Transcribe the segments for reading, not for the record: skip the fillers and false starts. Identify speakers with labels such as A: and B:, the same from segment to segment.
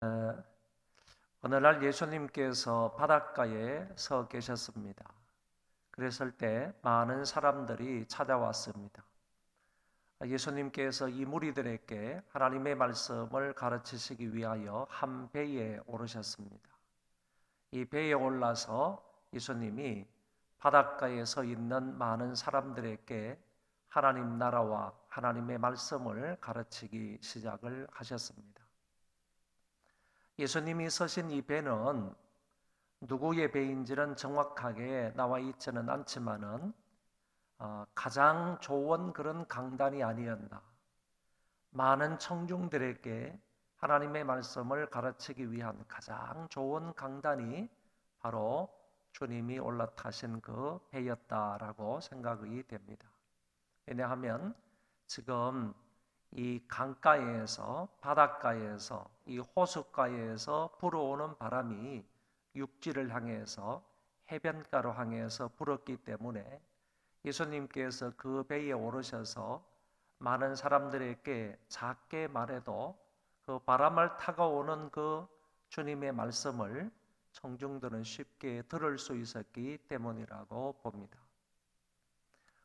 A: 어, 오늘날 예수님께서 바닷가에 서 계셨습니다. 그랬을 때 많은 사람들이 찾아왔습니다. 예수님께서 이 무리들에게 하나님의 말씀을 가르치시기 위하여 한 배에 오르셨습니다. 이 배에 올라서 예수님이 바닷가에 서 있는 많은 사람들에게 하나님 나라와 하나님의 말씀을 가르치기 시작을 하셨습니다. 예수님이 서신 이 배는 누구의 배인지는 정확하게 나와 있지는 않지만은 가장 좋은 그런 강단이 아니었나. 많은 청중들에게 하나님의 말씀을 가르치기 위한 가장 좋은 강단이 바로 주님이 올라타신 그 배였다라고 생각이 됩니다. 왜냐하면 지금 이 강가에서 바닷가에서 이 호숫가에서 불어오는 바람이 육지를 향해서 해변가로 향해서 불었기 때문에 예수님께서 그 배에 오르셔서 많은 사람들에게 작게 말해도 그 바람을 타고 오는 그 주님의 말씀을 청중들은 쉽게 들을 수 있었기 때문이라고 봅니다.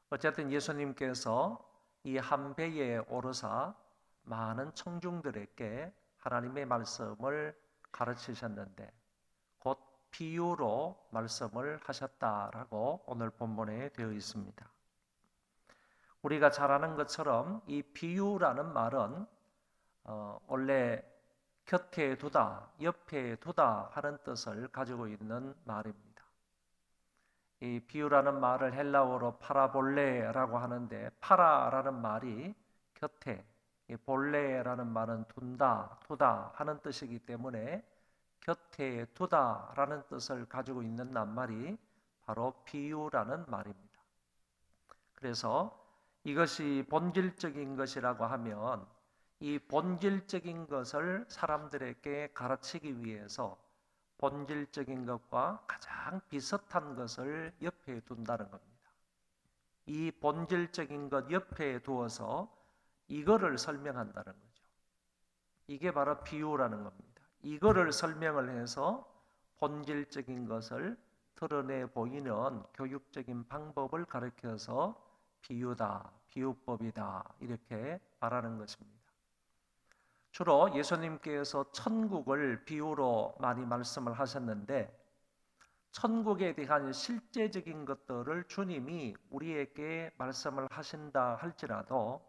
A: 어쨌든 예수님께서 이 한 배에 오르사 많은 청중들에게 하나님의 말씀을 가르치셨는데 곧 비유로 말씀을 하셨다라고 오늘 본문에 되어 있습니다. 우리가 잘 아는 것처럼 이 비유라는 말은 원래 곁에 두다, 옆에 두다 하는 뜻을 가지고 있는 말입니다. 이 비유라는 말을 헬라어로 파라볼레라고 하는데 파라라는 말이 곁에, 볼레라는 말은 둔다, 두다 하는 뜻이기 때문에 곁에 두다라는 뜻을 가지고 있는 낱말이 바로 비유라는 말입니다. 그래서 이것이 본질적인 것이라고 하면 이 본질적인 것을 사람들에게 가르치기 위해서 본질적인 것과 가장 비슷한 것을 옆에 둔다는 겁니다. 이 본질적인 것 옆에 두어서 이거를 설명한다는 거죠. 이게 바로 비유라는 겁니다. 이거를 설명을 해서 본질적인 것을 드러내 보이는 교육적인 방법을 가르쳐서 비유다, 비유법이다 이렇게 말하는 것입니다. 주로 예수님께서 천국을 비유로 많이 말씀을 하셨는데 천국에 대한 실제적인 것들을 주님이 우리에게 말씀을 하신다 할지라도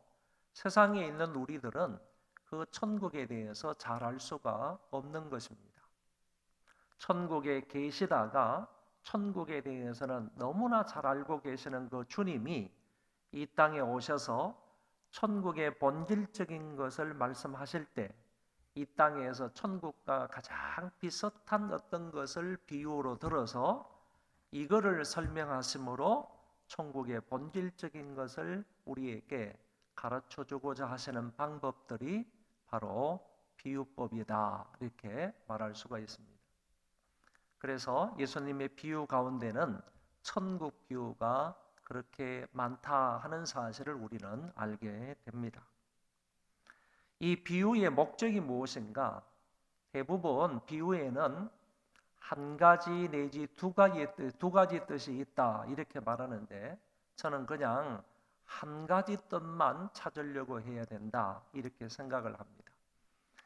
A: 세상에 있는 우리들은 그 천국에 대해서 잘 알 수가 없는 것입니다. 천국에 계시다가 천국에 대해서는 너무나 잘 알고 계시는 그 주님이 이 땅에 오셔서 천국의 본질적인 것을 말씀하실 때 이 땅에서 천국과 가장 비슷한 어떤 것을 비유로 들어서 이거를 설명하심으로 천국의 본질적인 것을 우리에게 가르쳐 주고자 하시는 방법들이 바로 비유법이다 이렇게 말할 수가 있습니다. 그래서 예수님의 비유 가운데는 천국 비유가 그렇게 많다 하는 사실을 우리는 알게 됩니다. 이 비유의 목적이 무엇인가? 대부분 비유에는 한 가지 내지 두 가지 뜻이 있다 이렇게 말하는데 저는 그냥 한 가지 뜻만 찾으려고 해야 된다 이렇게 생각을 합니다.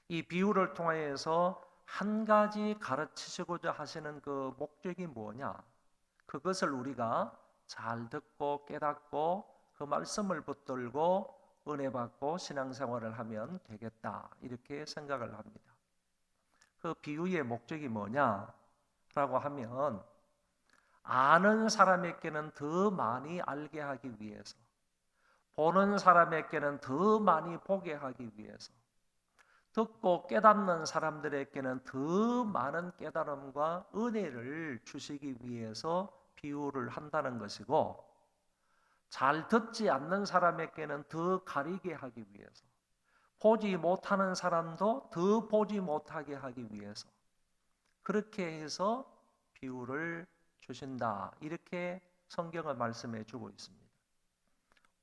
A: 이 비유를 통해서 한 가지 가르치시고자 하시는 그 목적이 뭐냐? 그것을 우리가 잘 듣고 깨닫고 그 말씀을 붙들고 은혜 받고 신앙생활을 하면 되겠다 이렇게 생각을 합니다. 그 비유의 목적이 뭐냐라고 하면 아는 사람에게는 더 많이 알게 하기 위해서 보는 사람에게는 더 많이 보게 하기 위해서 듣고 깨닫는 사람들에게는 더 많은 깨달음과 은혜를 주시기 위해서 비유를 한다는 것이고 잘 듣지 않는 사람에게는 더 가리게 하기 위해서 보지 못하는 사람도 더 보지 못하게 하기 위해서 그렇게 해서 비유를 주신다 이렇게 성경은 말씀해 주고 있습니다.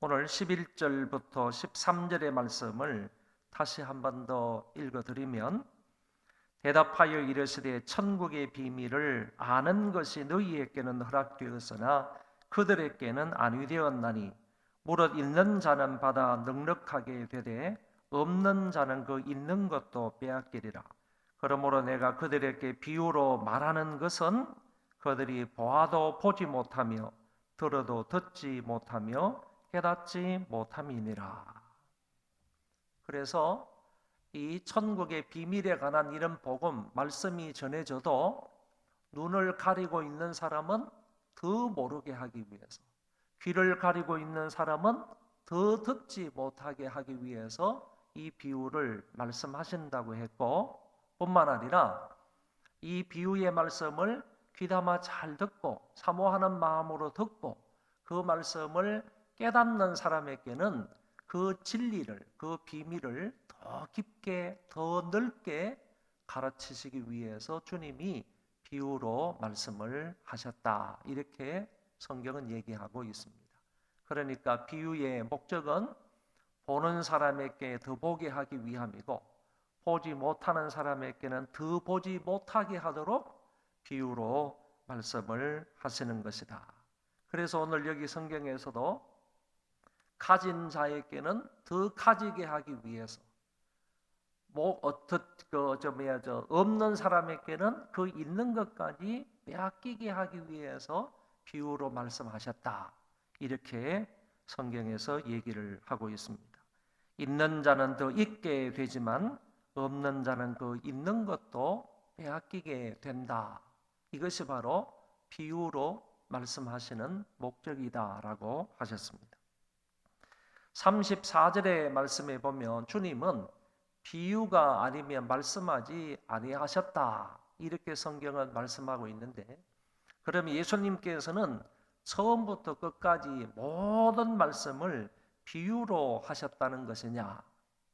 A: 오늘 11절부터 13절의 말씀을 다시 한 번 더 읽어드리면 대답하여 이르시되 천국의 비밀을 아는 것이 너희에게는 허락되었으나 그들에게는 아니되었나니 무릇 있는 자는 받아 넉넉하게 되되 없는 자는 그 있는 것도 빼앗기리라. 그러므로 내가 그들에게 비유로 말하는 것은 그들이 보아도 보지 못하며 들어도 듣지 못하며 깨닫지 못함이니라. 그래서 이 천국의 비밀에 관한 이런 복음 말씀이 전해져도 눈을 가리고 있는 사람은 더 모르게 하기 위해서, 귀를 가리고 있는 사람은 더 듣지 못하게 하기 위해서 이 비유를 말씀하신다고 했고, 뿐만 아니라 이 비유의 말씀을 귀담아 잘 듣고 사모하는 마음으로 듣고 그 말씀을 깨닫는 사람에게는 그 진리를, 그 비밀을 더 깊게, 더 넓게 가르치시기 위해서 주님이 비유로 말씀을 하셨다. 이렇게 성경은 얘기하고 있습니다. 그러니까 비유의 목적은 보는 사람에게 더 보게 하기 위함이고, 보지 못하는 사람에게는 더 보지 못하게 하도록 비유로 말씀을 하시는 것이다. 그래서 오늘 여기 성경에서도 가진 자에게는 더 가지게 하기 위해서, 없는 사람에게는 그 있는 것까지 빼앗기게 하기 위해서 비유로 말씀하셨다. 이렇게 성경에서 얘기를 하고 있습니다. 있는 자는 더 있게 되지만 없는 자는 그 있는 것도 빼앗기게 된다. 이것이 바로 비유로 말씀하시는 목적이다라고 하셨습니다. 34절의 말씀에 보면 주님은 비유가 아니면 말씀하지 아니하셨다. 이렇게 성경은 말씀하고 있는데, 그러면 예수님께서는 처음부터 끝까지 모든 말씀을 비유로 하셨다는 것이냐?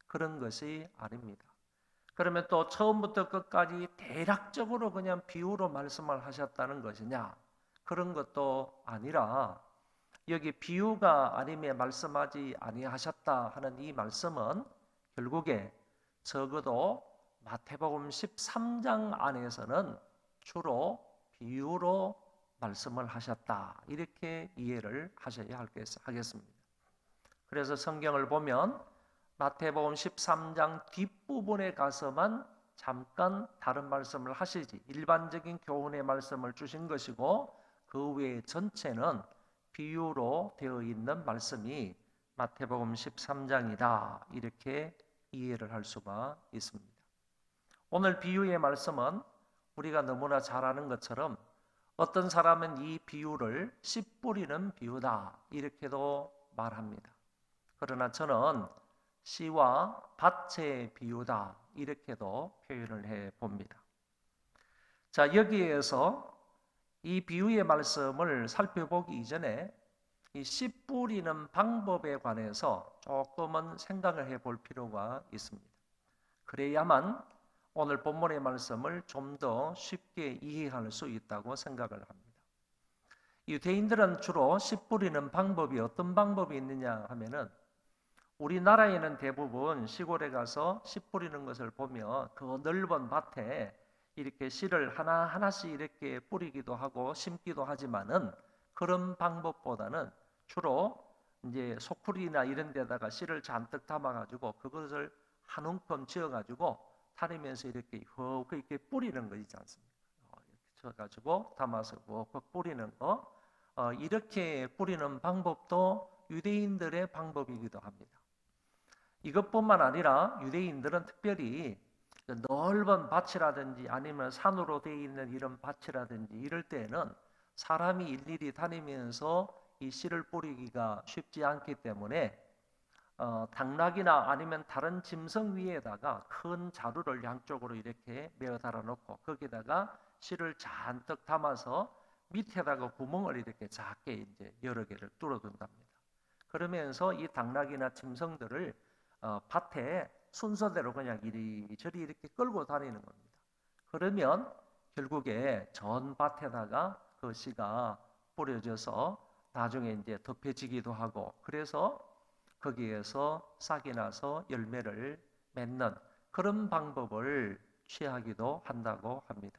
A: 그런 것이 아닙니다. 그러면 또 처음부터 끝까지 대략적으로 그냥 비유로 말씀을 하셨다는 것이냐? 그런 것도 아니라 여기 비유가 아니면 말씀하지 아니하셨다 하는 이 말씀은 결국에 적어도 마태복음 13장 안에서는 주로 비유로 말씀을 하셨다. 이렇게 이해를 하셔야 하겠습니다. 그래서 성경을 보면 마태복음 13장 뒷부분에 가서만 잠깐 다른 말씀을 하시지, 일반적인 교훈의 말씀을 주신 것이고 그 외에 전체는 비유로 되어 있는 말씀이 마태복음 13장이다. 이렇게 이해를 할 수가 있습니다. 오늘 비유의 말씀은 우리가 너무나 잘 아는 것처럼 어떤 사람은 이 비유를 씨 뿌리는 비유다 이렇게도 말합니다. 그러나 저는 씨와 밭의 비유다 이렇게도 표현을 해 봅니다. 자, 여기에서 이 비유의 말씀을 살펴보기 이전에 이 씨 뿌리는 방법에 관해서 조금은 생각을 해볼 필요가 있습니다. 그래야만 오늘 본문의 말씀을 좀 더 쉽게 이해할 수 있다고 생각을 합니다. 유대인들은 주로 씨 뿌리는 방법이 어떤 방법이 있느냐 하면은, 우리나라에는 대부분 시골에 가서 씨 뿌리는 것을 보면 그 넓은 밭에 이렇게 씨를 하나하나씩 이렇게 뿌리기도 하고 심기도 하지만은, 그런 방법보다는 주로 이제 소쿠리나 이런 데다가 씨를 잔뜩 담아 가지고 그것을 한 움큼 지어 가지고 다니면서 이렇게 이렇게 뿌리는 거 있지 않습니까? 이렇게 쳐 가지고 담아서 뿌리는 거, 이렇게 뿌리는 방법도 유대인들의 방법이기도 합니다. 이것뿐만 아니라 유대인들은 특별히 넓은 밭이라든지 아니면 산으로 되어 있는 이런 밭이라든지 이럴 때는 사람이 일일이 다니면서 이 씨를 뿌리기가 쉽지 않기 때문에 당나귀나 아니면 다른 짐승 위에다가 큰 자루를 양쪽으로 이렇게 메어 달아놓고 거기다가 씨를 잔뜩 담아서 밑에다가 구멍을 이렇게 작게 이제 여러 개를 뚫어둔답니다. 그러면서 이 당나귀나 짐승들을 밭에 순서대로 그냥 이리저리 이렇게 끌고 다니는 겁니다. 그러면 결국에 전 밭에다가 그 씨가 뿌려져서 나중에 이제 덮여지기도 하고, 그래서 거기에서 싹이 나서 열매를 맺는 그런 방법을 취하기도 한다고 합니다.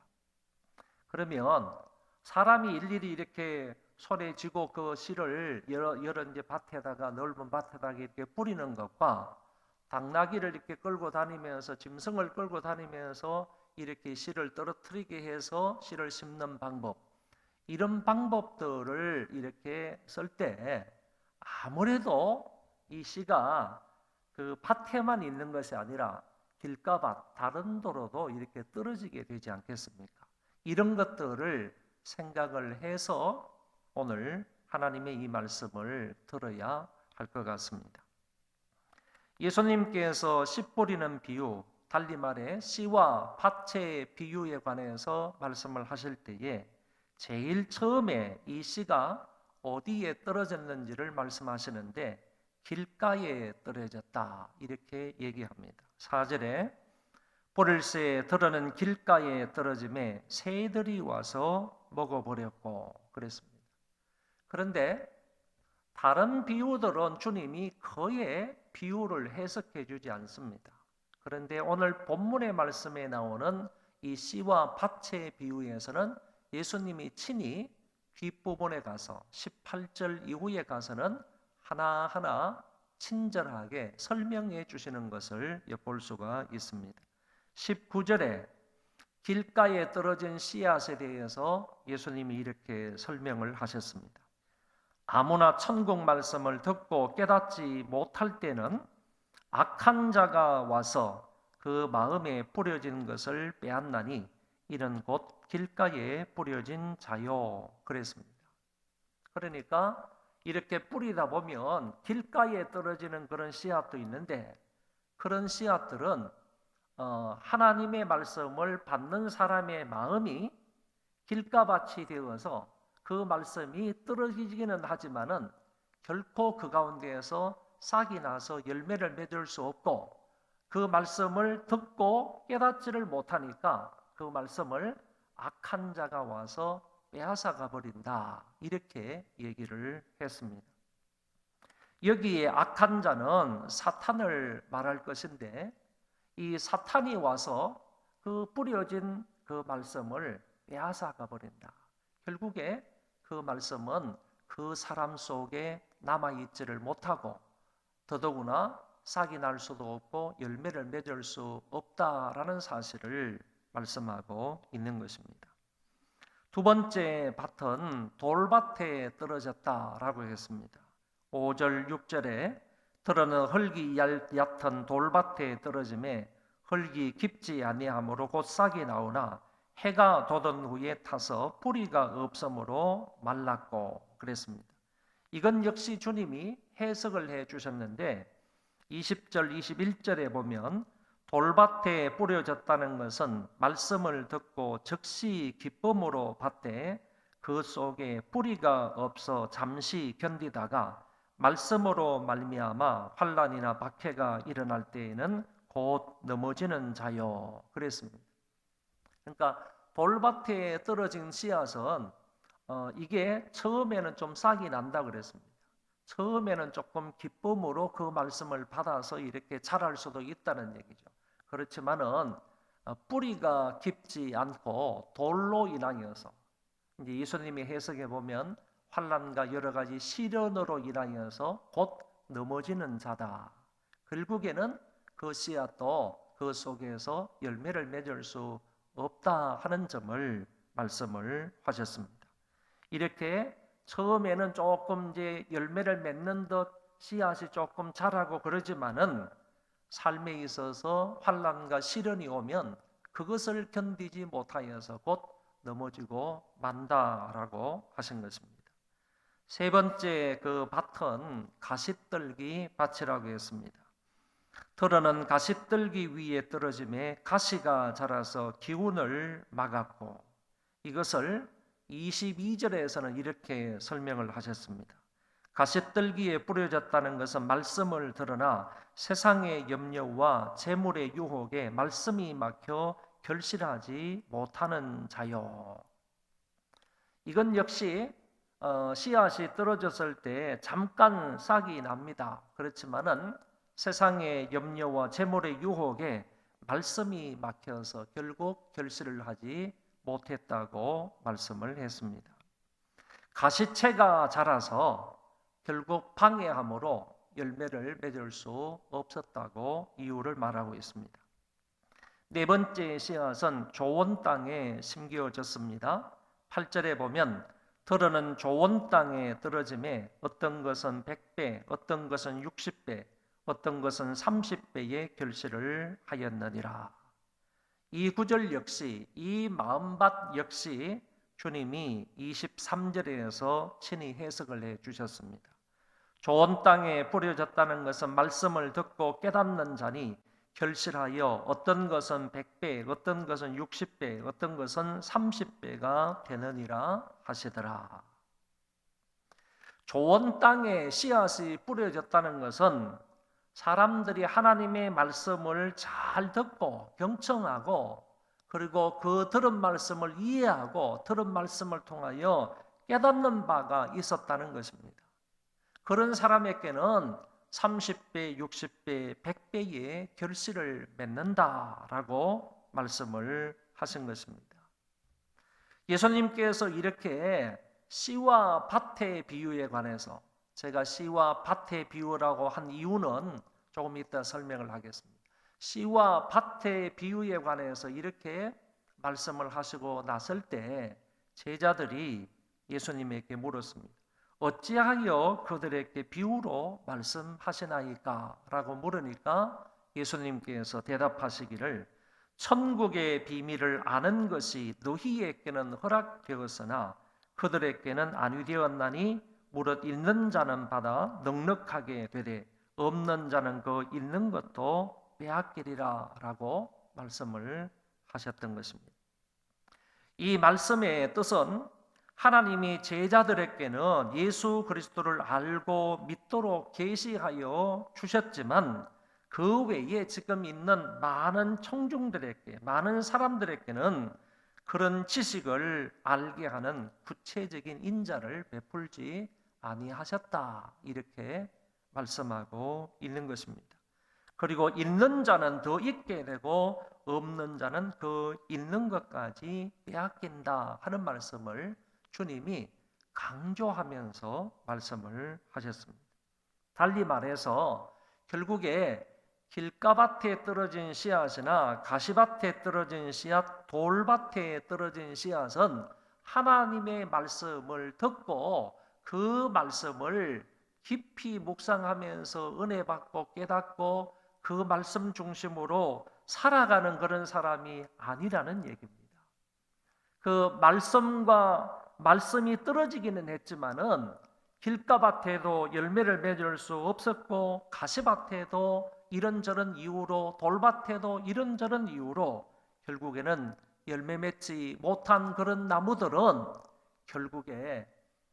A: 그러면 사람이 일일이 이렇게 손에 쥐고 그 씨를 여러 이제 밭에다가 넓은 밭에다가 이렇게 뿌리는 것과 당나귀를 이렇게 끌고 다니면서 짐승을 끌고 다니면서 이렇게 씨를 떨어뜨리게 해서 씨를 심는 방법, 이런 방법들을 이렇게 쓸 때 아무래도 이 씨가 그 밭에만 있는 것이 아니라 길가밭 다른 도로도 이렇게 떨어지게 되지 않겠습니까? 이런 것들을 생각을 해서 오늘 하나님의 이 말씀을 들어야 할 것 같습니다. 예수님께서 씨 뿌리는 비유, 달리 말해 씨와 밭의 비유에 관해서 말씀을 하실 때에 제일 처음에 이 씨가 어디에 떨어졌는지를 말씀하시는데 길가에 떨어졌다 이렇게 얘기합니다. 4절에 뿌릴새 들어는 길가에 떨어짐에 새들이 와서 먹어버렸고 그랬습니다. 그런데 다른 비유들은 주님이 거의 비유를 해석해 주지 않습니다. 그런데 오늘 본문의 말씀에 나오는 이 씨와 밭의 비유에서는 예수님이 친히 뒷부분에 가서 18절 이후에 가서는 하나하나 친절하게 설명해 주시는 것을 엿볼 수가 있습니다. 19절에 길가에 떨어진 씨앗에 대해서 예수님이 이렇게 설명을 하셨습니다. 아무나 천국 말씀을 듣고 깨닫지 못할 때는 악한 자가 와서 그 마음에 뿌려진 것을 빼앗나니 이는 곧 길가에 뿌려진 자요 그랬습니다. 그러니까 이렇게 뿌리다 보면 길가에 떨어지는 그런 씨앗도 있는데 그런 씨앗들은 하나님의 말씀을 받는 사람의 마음이 길가밭이 되어서 그 말씀이 떨어지기는 하지만은 결코 그 가운데에서 싹이 나서 열매를 맺을 수 없고 그 말씀을 듣고 깨닫지를 못하니까 그 말씀을 악한 자가 와서 빼앗아가 버린다 이렇게 얘기를 했습니다. 여기에 악한 자는 사탄을 말할 것인데 이 사탄이 와서 그 뿌려진 그 말씀을 빼앗아가 버린다. 결국에 그 말씀은 그 사람 속에 남아있지를 못하고 더더구나 싹이 날 수도 없고 열매를 맺을 수 없다라는 사실을 말씀하고 있는 것입니다. 두 번째 밭은 돌밭에 떨어졌다라고 했습니다. 5절 6절에 들어는 흙이 얕은 돌밭에 떨어짐에 흙이 깊지 아니하므로 곧 싹이 나오나 해가 돋은 후에 타서 뿌리가 없으므로 말랐고 그랬습니다. 이건 역시 주님이 해석을 해 주셨는데 20절 21절에 보면 돌밭에 뿌려졌다는 것은 말씀을 듣고 즉시 기쁨으로 받되 그 속에 뿌리가 없어 잠시 견디다가 말씀으로 말미암아 환난이나 박해가 일어날 때에는 곧 넘어지는 자요 그랬습니다. 그러니까 돌밭에 떨어진 씨앗은 이게 처음에는 좀 싹이 난다 그랬습니다. 처음에는 조금 기쁨으로 그 말씀을 받아서 이렇게 자랄 수도 있다는 얘기죠. 그렇지만은 뿌리가 깊지 않고 돌로 인하여서 이제 예수님이 해석해 보면 환난과 여러 가지 시련으로 인하여서 곧 넘어지는 자다. 결국에는 그 씨앗도 그 속에서 열매를 맺을 수 없다 하는 점을 말씀을 하셨습니다. 이렇게 처음에는 조금 이제 열매를 맺는 듯 씨앗이 조금 자라고 그러지만은 삶에 있어서 환난과 시련이 오면 그것을 견디지 못하여서 곧 넘어지고 만다라고 하신 것입니다. 세 번째 그 밭은 가시떨기 밭이라고 했습니다. 들어는 가시떨기 위에 떨어짐에 가시가 자라서 기운을 막았고 이것을 22절에서는 이렇게 설명을 하셨습니다. 가시떨기에 뿌려졌다는 것은 말씀을 들으나 세상의 염려와 재물의 유혹에 말씀이 막혀 결실하지 못하는 자요. 이건 역시 씨앗이 떨어졌을 때 잠깐 싹이 납니다. 그렇지만은 세상의 염려와 재물의 유혹에 말씀이 막혀서 결국 결실을 하지 못했다고 말씀을 했습니다. 가시채가 자라서 결국 방해함으로 열매를 맺을 수 없었다고 이유를 말하고 있습니다. 네 번째 씨앗은 좋은 땅에 심겨졌습니다. 8절에 보면 들어는 좋은 땅에 떨어짐에 어떤 것은 100배, 어떤 것은 60배, 어떤 것은 30배의 결실을 하였느니라. 이 구절 역시, 이 마음밭 역시 주님이 23절에서 친히 해석을 해 주셨습니다. 좋은 땅에 뿌려졌다는 것은 말씀을 듣고 깨닫는 자니 결실하여 어떤 것은 100배, 어떤 것은 60배, 어떤 것은 30배가 되느니라 하시더라. 좋은 땅에 씨앗이 뿌려졌다는 것은 사람들이 하나님의 말씀을 잘 듣고 경청하고 그리고 그 들은 말씀을 이해하고 들은 말씀을 통하여 깨닫는 바가 있었다는 것입니다. 그런 사람에게는 30배, 60배, 100배의 결실을 맺는다라고 말씀을 하신 것입니다. 예수님께서 이렇게 씨와 밭의 비유에 관해서 제가 씨와 밭의 비유라고 한 이유는 조금 이따 설명을 하겠습니다. 씨와 밭의 비유에 관해서 이렇게 말씀을 하시고 났을 때 제자들이 예수님에게 물었습니다. 어찌하여 그들에게 비유로 말씀하시나이까? 라고 물으니까 예수님께서 대답하시기를 천국의 비밀을 아는 것이 너희에게는 허락되었으나 그들에게는 아니 되었나니 무릇 있는 자는 받아 넉넉하게 되되 없는 자는 그 있는 것도 빼앗기리라 라고 말씀을 하셨던 것입니다. 이 말씀의 뜻은 하나님이 제자들에게는 예수 그리스도를 알고 믿도록 계시하여 주셨지만 그 외에 지금 있는 많은 청중들에게, 많은 사람들에게는 그런 지식을 알게 하는 구체적인 인자를 베풀지 아니하셨다. 이렇게 말씀하고 있는 것입니다. 그리고 있는 자는 더 있게 되고 없는 자는 그 있는 것까지 빼앗긴다 하는 말씀을 주님이 강조하면서 말씀을 하셨습니다. 달리 말해서 결국에 길가밭에 떨어진 씨앗이나 가시밭에 떨어진 씨앗, 돌밭에 떨어진 씨앗은 하나님의 말씀을 듣고 그 말씀을 깊이 묵상하면서 은혜 받고 깨닫고 그 말씀 중심으로 살아가는 그런 사람이 아니라는 얘기입니다. 그 말씀이 떨어지기는 했지만은 길가밭에도 열매를 맺을 수 없었고 가시밭에도 이런저런 이유로 돌밭에도 이런저런 이유로 결국에는 열매 맺지 못한 그런 나무들은 결국에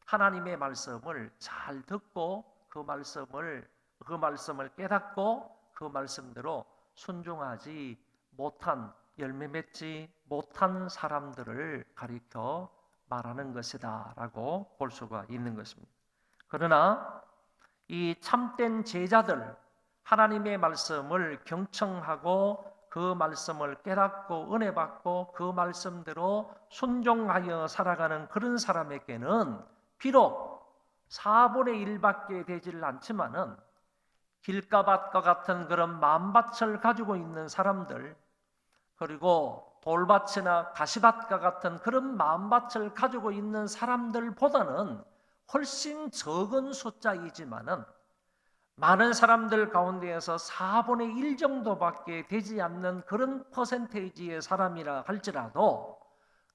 A: 하나님의 말씀을 잘 듣고 그 말씀을 깨닫고 그 말씀대로 순종하지 못한 열매 맺지 못한 사람들을 가리켜 말하는 것이다 라고 볼 수가 있는 것입니다. 그러나 이 참된 제자들, 하나님의 말씀을 경청하고 그 말씀을 깨닫고 은혜 받고 그 말씀대로 순종하여 살아가는 그런 사람에게는 비록 4분의 1밖에 되지를 않지만은 길가밭과 같은 그런 마음밭을 가지고 있는 사람들, 그리고 돌밭이나 가시밭과 같은 그런 마음밭을 가지고 있는 사람들보다는 훨씬 적은 숫자이지만은 많은 사람들 가운데에서 4분의 1 정도밖에 되지 않는 그런 퍼센테이지의 사람이라 할지라도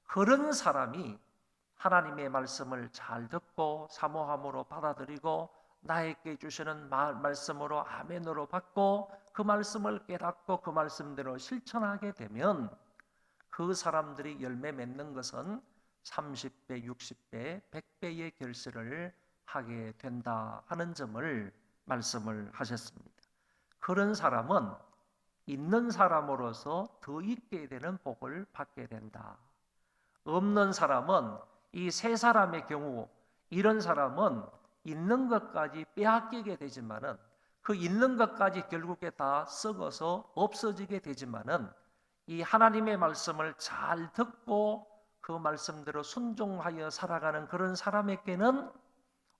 A: 그런 사람이 하나님의 말씀을 잘 듣고 사모함으로 받아들이고 나에게 주시는 말씀으로 아멘으로 받고 그 말씀을 깨닫고 그 말씀대로 실천하게 되면 그 사람들이 열매 맺는 것은 30배, 60배, 100배의 결실을 하게 된다 하는 점을 말씀을 하셨습니다. 그런 사람은 있는 사람으로서 더 있게 되는 복을 받게 된다. 없는 사람은 이 세 사람의 경우 이런 사람은 있는 것까지 빼앗기게 되지만은 그 있는 것까지 결국에 다 썩어서 없어지게 되지만은 이 하나님의 말씀을 잘 듣고 그 말씀대로 순종하여 살아가는 그런 사람에게는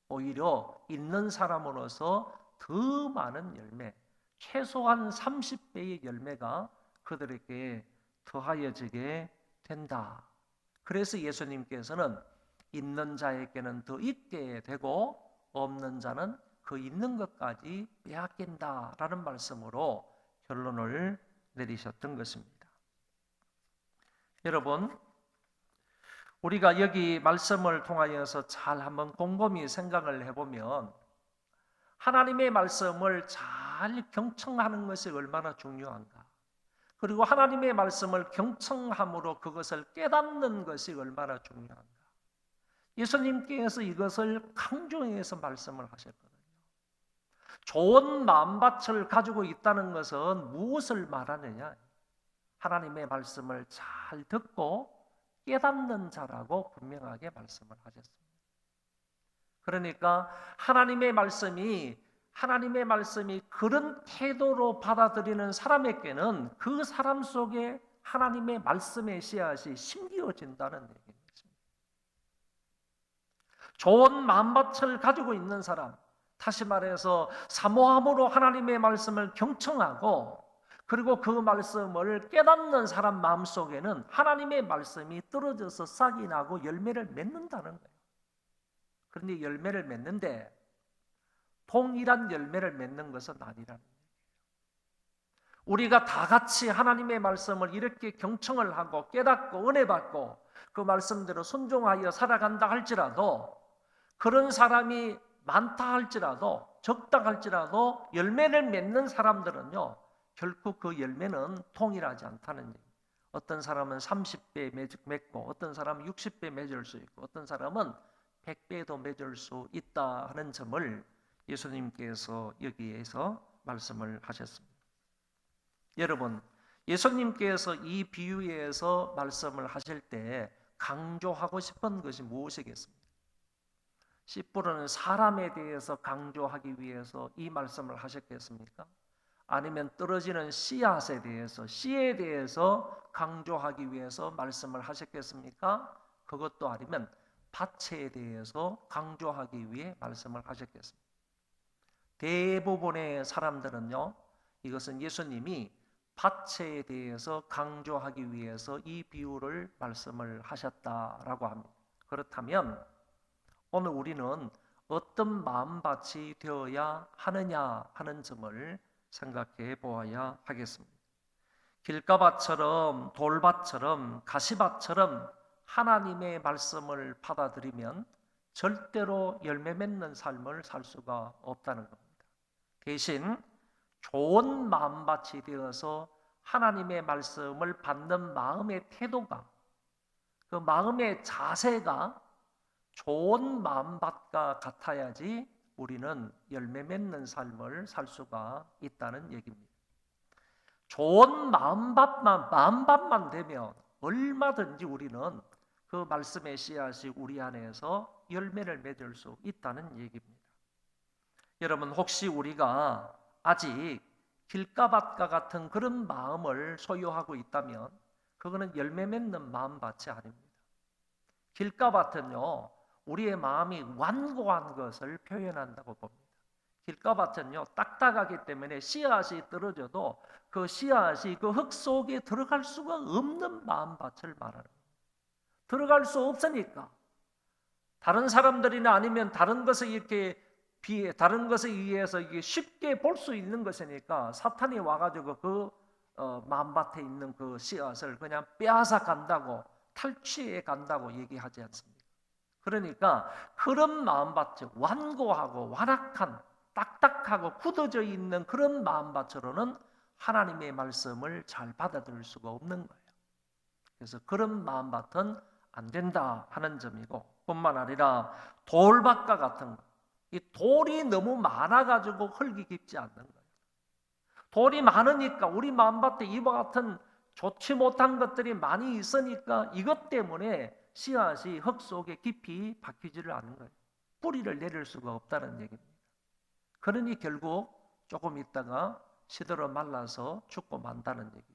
A: 오히려 있는 사람으로서 더 많은 열매, 최소한 30배의 열매가 그들에게 더하여지게 된다. 그래서 예수님께서는 있는 자에게는 더 있게 되고 없는 자는 그 있는 것까지 빼앗긴다라는 말씀으로 결론을 내리셨던 것입니다. 여러분, 우리가 여기 말씀을 통하여서 잘 한번 곰곰이 생각을 해보면 하나님의 말씀을 잘 경청하는 것이 얼마나 중요한가, 그리고 하나님의 말씀을 경청함으로 그것을 깨닫는 것이 얼마나 중요한가. 예수님께서 이것을 강조해서 말씀을 하셨거든요. 좋은 마음밭을 가지고 있다는 것은 무엇을 말하느냐? 하나님의 말씀을 잘 듣고 깨닫는 자라고 분명하게 말씀을 하셨습니다. 그러니까 하나님의 말씀이 그런 태도로 받아들이는 사람에게는 그 사람 속에 하나님의 말씀의 씨앗이 심겨진다는 얘기입니다. 좋은 마음밭을 가지고 있는 사람, 다시 말해서 사모함으로 하나님의 말씀을 경청하고 그리고 그 말씀을 깨닫는 사람 마음속에는 하나님의 말씀이 떨어져서 싹이 나고 열매를 맺는다는 거예요. 그런데 열매를 맺는데 동일한 열매를 맺는 것은 아니라는 거예요. 우리가 다 같이 하나님의 말씀을 이렇게 경청을 하고 깨닫고 은혜 받고 그 말씀대로 순종하여 살아간다 할지라도, 그런 사람이 많다 할지라도 적다 할지라도 열매를 맺는 사람들은요 결코 그 열매는 통일하지 않다는 얘기예요. 어떤 사람은 30배 맺고 어떤 사람은 60배 맺을 수 있고 어떤 사람은 100배도 맺을 수 있다 하는 점을 예수님께서 여기에서 말씀을 하셨습니다. 여러분, 예수님께서 이 비유에서 말씀을 하실 때 강조하고 싶은 것이 무엇이겠습니까? 10%는 사람에 대해서 강조하기 위해서 이 말씀을 하셨겠습니까? 아니면 떨어지는 씨앗에 대해서, 씨에 대해서 강조하기 위해서 말씀을 하셨겠습니까? 그것도 아니면 밭에 대해서 강조하기 위해 말씀을 하셨겠습니까? 대부분의 사람들은요, 이것은 예수님이 밭에 대해서 강조하기 위해서 이 비유를 말씀을 하셨다라고 합니다. 그렇다면 오늘 우리는 어떤 마음밭이 되어야 하느냐 하는 점을 생각해 보아야 하겠습니다. 길가밭처럼 돌밭처럼 가시밭처럼 하나님의 말씀을 받아들이면 절대로 열매 맺는 삶을 살 수가 없다는 겁니다. 대신 좋은 마음밭이 되어서 하나님의 말씀을 받는 마음의 태도가, 그 마음의 자세가 좋은 마음밭과 같아야지 우리는 열매 맺는 삶을 살 수가 있다는 얘기입니다. 좋은 마음밭만 되면 얼마든지 우리는 그 말씀의 씨앗이 우리 안에서 열매를 맺을 수 있다는 얘기입니다. 여러분, 혹시 우리가 아직 길가밭과 같은 그런 마음을 소유하고 있다면 그거는 열매 맺는 마음밭이 아닙니다. 길가밭은요, 우리의 마음이 완고한 것을 표현한다고 봅니다. 길가밭은요, 딱딱하기 때문에 씨앗이 떨어져도 그 씨앗이 그 흙 속에 들어갈 수가 없는 마음밭을 말하는 거예요. 들어갈 수 없으니까 다른 사람들이나 아니면 다른 것에 의해서 이게 쉽게 볼 수 있는 것이니까 사탄이 와가지고 그 마음밭에 있는 그 씨앗을 그냥 빼앗아 간다고, 탈취해 간다고 얘기하지 않습니까? 그러니까 그런 마음밭이 완고하고 완악한, 딱딱하고 굳어져 있는 그런 마음밭으로는 하나님의 말씀을 잘 받아들일 수가 없는 거예요. 그래서 그런 마음밭은 안 된다 하는 점이고, 뿐만 아니라 돌밭과 같은 것, 이 돌이 너무 많아가지고 흙이 깊지 않는 거예요. 돌이 많으니까 우리 마음밭에 이와 같은 좋지 못한 것들이 많이 있으니까 이것 때문에 씨앗이 흙 속에 깊이 박히지를 않는 거예요. 뿌리를 내릴 수가 없다는 얘기입니다. 그러니 결국 조금 있다가 시들어 말라서 죽고 만다는 얘기죠.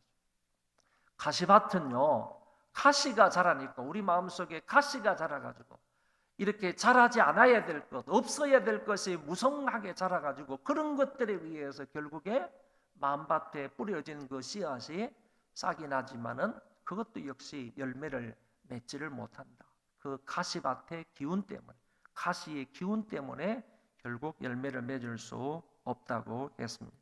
A: 가시밭은요, 가시가 자라니까 우리 마음속에 가시가 자라가지고 이렇게 자라지 않아야 될 것, 없어야 될 것이 무성하게 자라가지고 그런 것들에 의해서 결국에 마음밭에 뿌려진 그 씨앗이 싹이 나지만은 그것도 역시 열매를 맺지를 못한다. 그 가시밭의 기운 때문에, 가시의 기운 때문에 결국 열매를 맺을 수 없다고 했습니다.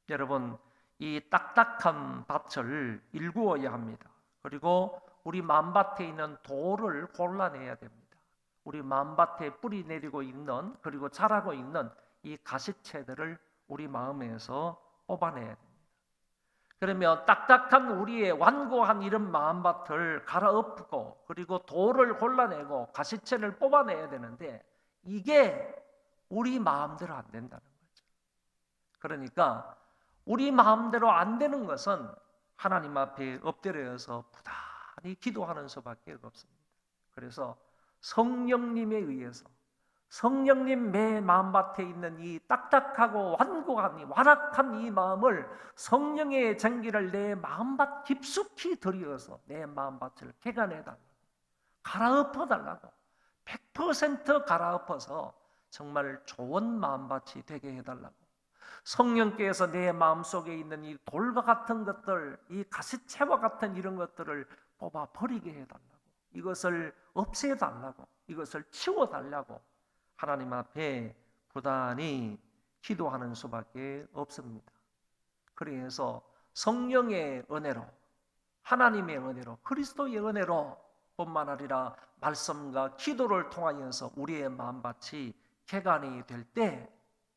A: 여러분, 이 딱딱한 밭을 일구어야 합니다. 그리고 우리 마음밭에 있는 돌을 골라내야 됩니다. 우리 마음밭에 뿌리 내리고 있는, 그리고 자라고 있는 이 가시채들을 우리 마음에서 뽑아내야 됩니다. 그러면 딱딱한 우리의 완고한 이런 마음밭을 갈아엎고 그리고 돌을 골라내고 가시채를 뽑아내야 되는데 이게 우리 마음대로 안 된다는 거죠. 그러니까 우리 마음대로 안 되는 것은 하나님 앞에 엎드려서 부단히 기도하는 수밖에 없습니다. 그래서 성령님에 의해서 성령님 내 마음밭에 있는 이 딱딱하고 완고한 이 완악한 이 마음을 성령의 전기를 내 마음밭 깊숙이 들여서 내 마음밭을 개간해달라고, 갈아엎어달라고, 100% 갈아엎어서 정말 좋은 마음밭이 되게 해달라고, 성령께서 내 마음속에 있는 이 돌과 같은 것들, 이 가시채와 같은 이런 것들을 뽑아 버리게 해달라고, 이것을 없애달라고, 이것을 치워달라고 하나님 앞에 부단히 기도하는 수밖에 없습니다. 그래서 성령의 은혜로, 하나님의 은혜로, 그리스도의 은혜로 뿐만 아니라 말씀과 기도를 통하여서 우리의 마음밭이 개간이 될 때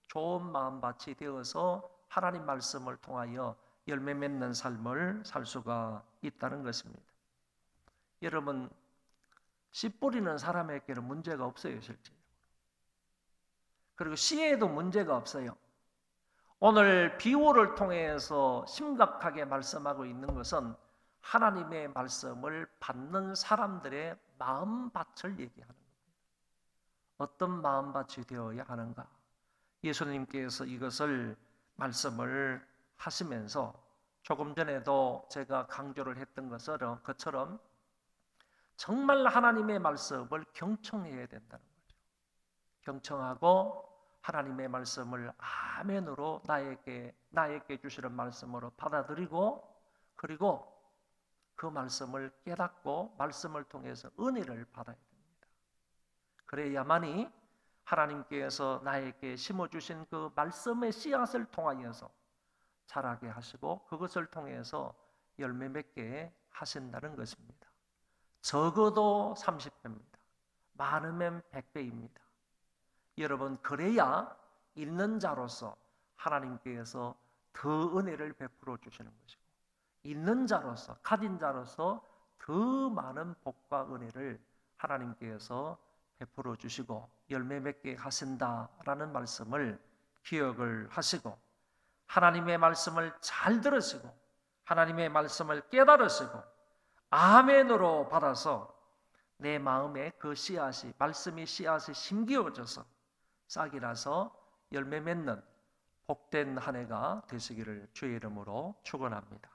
A: 좋은 마음밭이 되어서 하나님 말씀을 통하여 열매 맺는 삶을 살 수가 있다는 것입니다. 여러분, 씨 뿌리는 사람에게는 문제가 없어요, 실제. 그리고 씨에도 문제가 없어요. 오늘 비유를 통해서 심각하게 말씀하고 있는 것은 하나님의 말씀을 받는 사람들의 마음밭을 얘기하는 겁니다. 어떤 마음밭이 되어야 하는가? 예수님께서 이것을 말씀을 하시면서 조금 전에도 제가 강조를 했던 것처럼 정말 하나님의 말씀을 경청해야 된다는 거죠. 경청하고 하나님의 말씀을 아멘으로 나에게 주시는 말씀으로 받아들이고 그리고 그 말씀을 깨닫고 말씀을 통해서 은혜를 받아야 됩니다. 그래야만이 하나님께서 나에게 심어주신 그 말씀의 씨앗을 통하여서 자라게 하시고 그것을 통해서 열매 맺게 하신다는 것입니다. 적어도 30배입니다. 많으면 100배입니다. 여러분, 그래야 있는 자로서 하나님께서 더 은혜를 베풀어 주시는 것이고 있는 자로서, 가진 자로서 더 많은 복과 은혜를 하나님께서 베풀어 주시고 열매 맺게 하신다라는 말씀을 기억을 하시고 하나님의 말씀을 잘 들으시고 하나님의 말씀을 깨달으시고 아멘으로 받아서 내 마음에 그 씨앗이, 말씀이 씨앗이 심기어져서 싹이 나서 열매 맺는 복된 한 해가 되시기를 주의 이름으로 축원합니다.